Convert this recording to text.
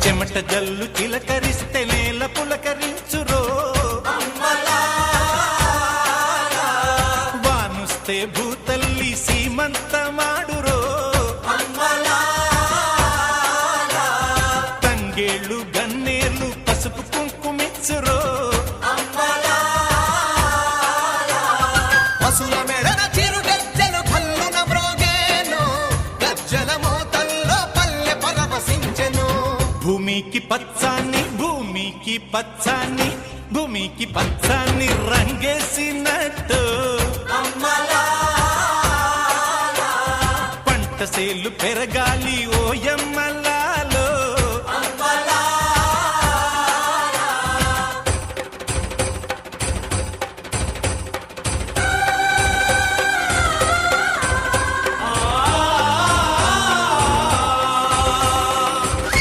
చెమట జల్లు చిలకరిస్తే నేల పులకరించురో, వానుస్తే భూతల్లి సీమంతమాడురో, తంగేళ్ళు గన్నేళ్ళు పసుపు కుంకుమిచ్చురో. పశుల మెడన చిరు గజ్జలు కల్లున మ్రోగేను, గజ్జల మోతల్లో పల్లె పరవశించెను. భూమికి పచ్చాన్ని భూమికి పచ్చాన్ని భూమికి పచ్చాన్ని రంగేసినట్టు పంట సేలు పెరగాలి ఓయమ్మల